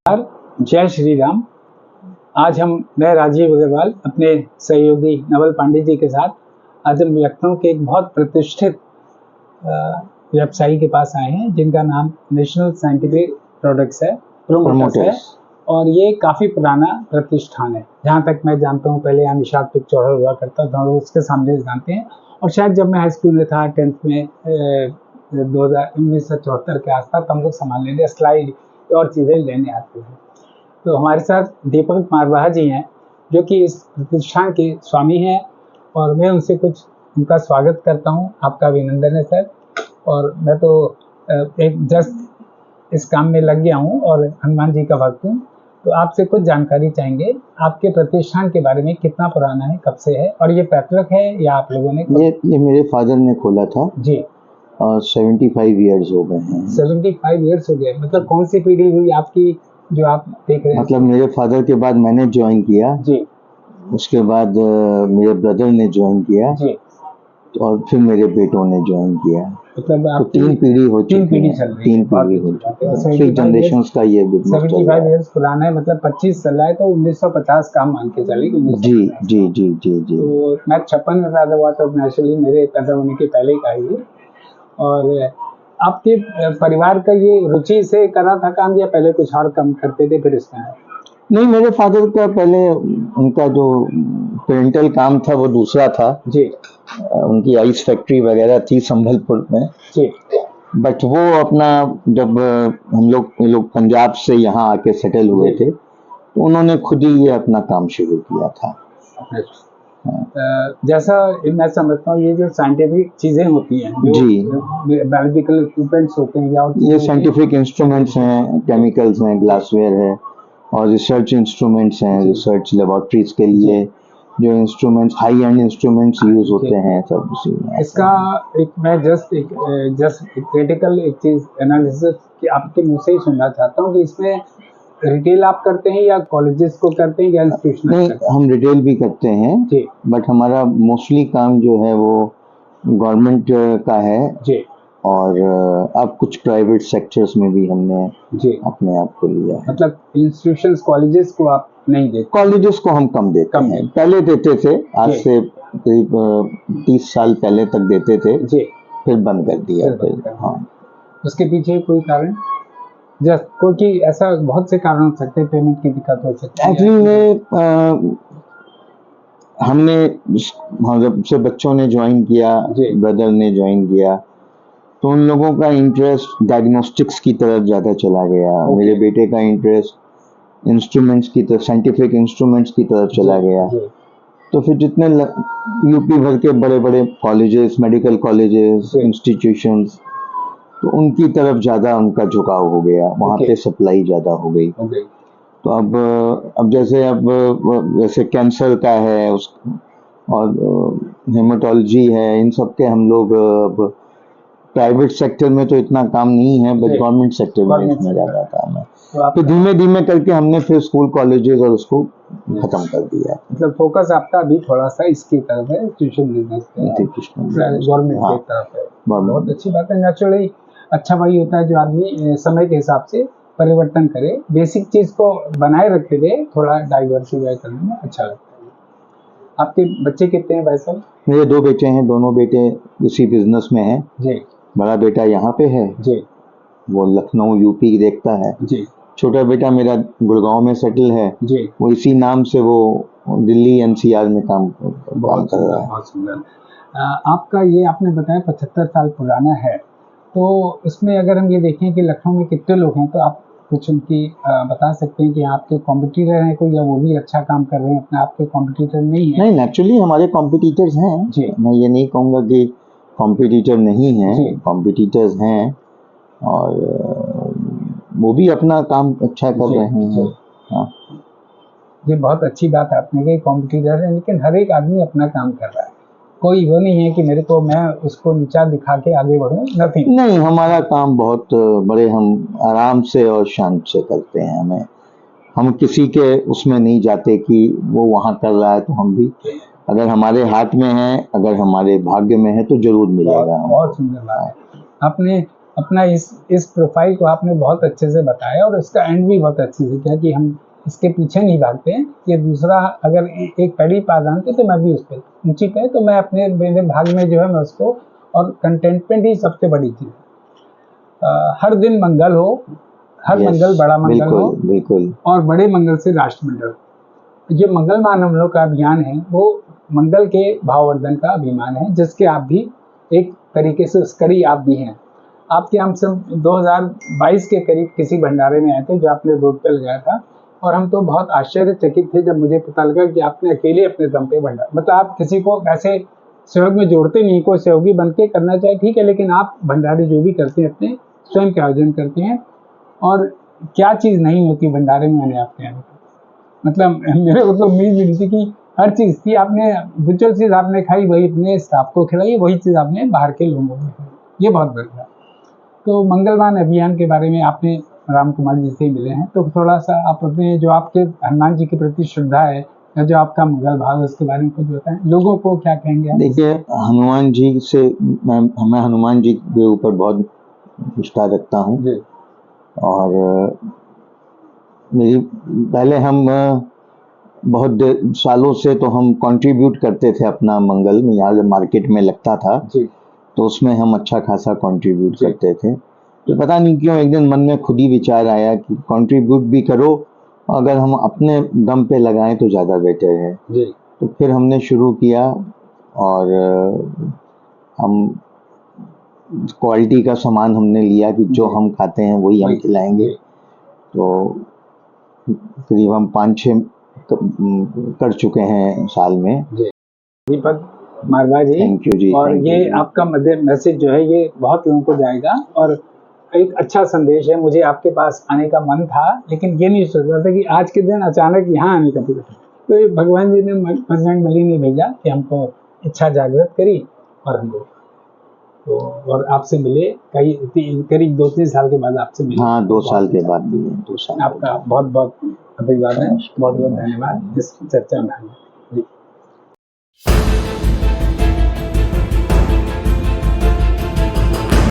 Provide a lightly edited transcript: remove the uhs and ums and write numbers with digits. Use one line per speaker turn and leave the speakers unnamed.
जय श्री राम। आज मैं राजीव अग्रवाल अपने सहयोगी नवल पांडे जी के साथ आज हम लखनऊ के एक बहुत प्रतिष्ठित व्यवसायी के पास आए हैं जिनका नाम नेशनल साइंटिफिक प्रोडक्ट्स है, प्रोमोटर्स है, और ये काफ़ी पुराना प्रतिष्ठान है। जहाँ तक मैं जानता हूँ पहले यहाँ निषाद पिक्चर हुआ करता था, लोग उसके सामने जानते हैं। और शायद जब मैं हाई स्कूल में था 10th में 1974 के आसपास हम लोग संभालने लिए स्लाइड और चीज़ें लेने आते हैं। तो हमारे साथ दीपक मारवाहा जी हैं जो कि इस प्रतिष्ठान के स्वामी हैं, और मैं उनसे कुछ उनका स्वागत करता हूं। आपका अभिनंदन है सर। और मैं तो एक जस्ट इस काम में लग गया हूं और हनुमान जी का भक्त हूं, तो आपसे कुछ जानकारी चाहेंगे आपके प्रतिष्ठान के बारे में। कितना पुराना है, कब से है, और ये पैतृक है या आप लोगों ने?
ये मेरे फादर ने खोला था
जी,
और 75 ईयर्स हो गए हैं।
75 ईयर्स हो गए। मतलब कौन सी पीढ़ी हुई आपकी जो आप देख रहे हैं?
मतलब मेरे फादर के बाद मैंने ज्वाइन किया
जी,
उसके बाद मेरे ब्रदर ने ज्वाइन किया
जी,
और फिर मेरे बेटों ने ज्वाइन किया।
मतलब आप
तो तीन पीढ़ी हो चुकी है।
3 पीढ़ी हो चुकी है।
3 जनरेशंस का ये बिजनेस चल रहा
75
है।
ईयर्स पुराना है, मतलब 25 चल रहा है, तो 1950 का हम मान के चले।
जी जी जी जी जी।
तो मैं 56 में पैदा हुआ, तो नेचुरली मेरे पैदा होने के पहले का ही। और आपके परिवार का ये रुचि से करा था काम, या पहले कुछ और काम करते थे फिर इसमें आए?
नहीं, मेरे फादर का पहले उनका जो पेरेंटल काम था वो दूसरा था
जी।
उनकी आइस फैक्ट्री वगैरह थी संभलपुर में
जी।
बट वो अपना जब हम लोग पंजाब से यहाँ आके सेटल हुए थे तो उन्होंने खुद ही ये अपना काम शुरू किया था।
जैसा मैं समझता हूँ ये जो साइंटिफिक चीजें होती हैं, जो बायोलॉजिकल इक्विपमेंट्स होते हैं, या
ये साइंटिफिक इंस्ट्रूमेंट्स हैं, केमिकल्स हैं, ग्लासवेयर है और रिसर्च इंस्ट्रूमेंट्स हैं, रिसर्च लेबोरेटरीज के लिए जो instruments, high and instruments use होते हैं सब उसी में।
इसका एक मैं जस्ट क्रिटिकल एक चीज एनालिसिस कि आपके मुंह से ही सुनना चाहता हूँ कि इसमें रिटेल आप करते हैं या कॉलेजेस को करते हैं या इंस्टीट्यूशन?
नहीं, हम रिटेल भी करते हैं जी, बट हमारा मोस्टली काम जो है वो गवर्नमेंट का है जी, और अब कुछ प्राइवेट सेक्टर्स में भी हमने जी अपने आप को लिया है।
मतलब इंस्टीट्यूशंस, कॉलेजेस को आप नहीं देते?
कॉलेजेस को हम कम देते हैं। पहले देते थे, आज से करीब 30 साल पहले तक देते थे जी, फिर बंद कर दिया फिर। हाँ,
उसके पीछे कोई कारण? जस्ट क्योंकि ऐसा बहुत से कारण हो सकते हैं, पेमेंट की दिक्कत हो सकती है।
एक्चुअली हमने जब से बच्चों ने ज्वाइन किया, ब्रदर ने ज्वाइन किया, तो उन लोगों का इंटरेस्ट डायग्नोस्टिक्स की तरफ ज़्यादा चला गया। मेरे बेटे का इंटरेस्ट इंस्ट्रूमेंट्स की तरफ, साइंटिफिक इंस्ट्रूमेंट्स की तरफ चला गया। तो फिर जितने यूपी भर के बड़े बड़े कॉलेजेस, मेडिकल कॉलेजेस, इंस्टीट्यूशंस, तो उनकी तरफ ज़्यादा उनका झुकाव हो गया, वहाँ पे सप्लाई ज़्यादा हो गई। तो अब जैसे कैंसर का है और हेमाटोलॉजी है, इन सब के हम लोग अब प्राइवेट सेक्टर में तो इतना काम नहीं है, बट गवर्नमेंट सेक्टर में इसमें ज़्यादा काम है। तो धीमे धीमे करके हमने फिर स्कूल कॉलेजेस और उसको खत्म कर दिया।
मतलब फोकस आपका अभी थोड़ा सा इसकी तरफ है, इंस्टीट्यूशन बिजनेस गवर्नमेंट की तरफ है। बहुत अच्छी बात है। नेचुरली अच्छा वही होता है जो आदमी समय के हिसाब से परिवर्तन करे, बेसिक चीज को बनाए रखे हुए थोड़ा डाइवर्सिफाई करने में अच्छा लगता है। आपके बच्चे कितने हैं भाई साहब?
मेरे 2 बेटे हैं, दोनों बेटे इसी बिजनेस में हैं जी। बड़ा बेटा यहाँ पे है जी, वो लखनऊ यूपी देखता है जी। छोटा बेटा मेरा गुड़गांव में सेटल है जी, वो इसी नाम से वो दिल्ली एनसीआर में काम कर रहा है।
बहुत सुंदर। आपका ये आपने बताया 75 साल पुराना है, तो इसमें अगर हम ये देखें कि लखनऊ में कितने लोग हैं, तो आप कुछ उनकी बता सकते हैं कि आपके कॉम्पिटिटर हैं कोई, या वो भी अच्छा काम कर रहे हैं? अपने आपके कॉम्पिटिटर नहीं है?
नहीं, नेचुरली हमारे कॉम्पिटिटर्स हैं जी, मैं ये नहीं कहूँगा कि कॉम्पिटिटर नहीं है, कॉम्पिटिटर्स हैं और वो भी अपना काम अच्छा कर रहे हैं। हाँ,
ये बहुत अच्छी बात है आपने कही कॉम्पिटिटर है, लेकिन हर एक आदमी अपना काम कर रहा है। कोई वो नहीं है कि मेरे को मैं उसको नीचा दिखा के आगे बढ़ूं,
नहीं, हमारा काम बहुत बड़े हम आराम से और शांत से करते हैं। हम किसी के उसमें नहीं जाते कि वो वहाँ कर रहा है तो हम भी, अगर हमारे हाथ में है, अगर हमारे भाग्य में है तो जरूर मिलेगा।
बहुत सुंदर बात है। आपने अपना इस प्रोफाइल को आपने बहुत अच्छे से बताया और इसका एंड भी बहुत अच्छे से किया कि हम इसके पीछे नहीं भागते हैं। ये दूसरा अगर एक पैड़ी पा जानते तो मैं भी उस पर ऊंची पे, तो मैं अपने मेरे भाग में जो है मैं उसको, और कंटेंटमेंट ही सबसे बड़ी चीज़ है। हर दिन मंगल हो, हर मंगल बड़ा मंगल हो,
बिल्कुल,
और बड़े मंगल से राष्ट्रमंडल। ये मंगल मान हम लोग का अभियान है, वो मंगल के भाववर्धन का अभिमान है, जिसके आप भी एक तरीके से उसकड़ी आप भी हैं। आपके हम सब 2022 के करीब किसी भंडारे में आए थे जो आपने रोड पे लगाया था, और हम तो बहुत आश्चर्यचकित थे जब मुझे पता लगा कि आपने अकेले अपने दम पे भंडारा, मतलब आप किसी को ऐसे सहयोग में जोड़ते नहीं, कोई सहयोगी बन के करना चाहे ठीक है, लेकिन आप भंडारे जो भी करते हैं अपने स्वयं के आयोजन करते हैं। और क्या चीज़ नहीं होती भंडारे में आने आपके यहाँ, मतलब मेरे को तो उम्मीद भी नहीं थी कि हर चीज़ थी। आपने जो चीज़ आपने खाई वही अपने स्टाफ को खिलाई, वही चीज़ आपने बाहर के लोगों को खिलाई, ये बहुत बढ़िया। तो मंगलवान अभियान के बारे में आपने राम कुमार जी से मिले हैं, तो थोड़ा सा आप अपने जो आपके हनुमान जी के प्रति श्रद्धा है या जो आपका मंगल भाव है उसके बारे में कुछ बताएं, लोगों को क्या कहेंगे आप?
देखिए, हनुमान जी से मैं हनुमान जी के ऊपर बहुत निष्ठा रखता हूँ, और मेरी पहले हम बहुत सालों से तो हम कंट्रीब्यूट करते थे अपना मंगल में, यहाँ मार्केट में लगता था जी, तो उसमें हम अच्छा खासा कंट्रीब्यूट करते थे। तो पता नहीं क्यों एक दिन मन में खुद ही विचार आया कि कंट्रीब्यूट भी करो, अगर हम अपने दम पे लगाएं तो ज़्यादा बेटर है जी। तो फिर हमने शुरू किया, और हम क्वालिटी का सामान हमने लिया कि जो हम खाते हैं वही हम खिलाएंगे। तो करीब हम 5-6 कर चुके हैं साल में।
दीपक मारवा जी,
थैंक यू जी।
और ये आपका मैसेज जो है ये बहुत लोगों को जाएगा, और एक अच्छा संदेश है। मुझे आपके पास आने का मन था, लेकिन ये नहीं सोच रहा था कि आज के दिन अचानक यहाँ आने का, तो ये भगवान जी ने बजरंग बली ने भेजा कि हमको इच्छा जागृत करी, और हम लोग तो और आपसे मिले करीब 2-3 साल के बाद आपसे मिले।
हाँ, 2 साल के बाद मिले। 2 साल।
आपका बहुत बहुत अभिवादन, बहुत बहुत धन्यवाद इस चर्चा में।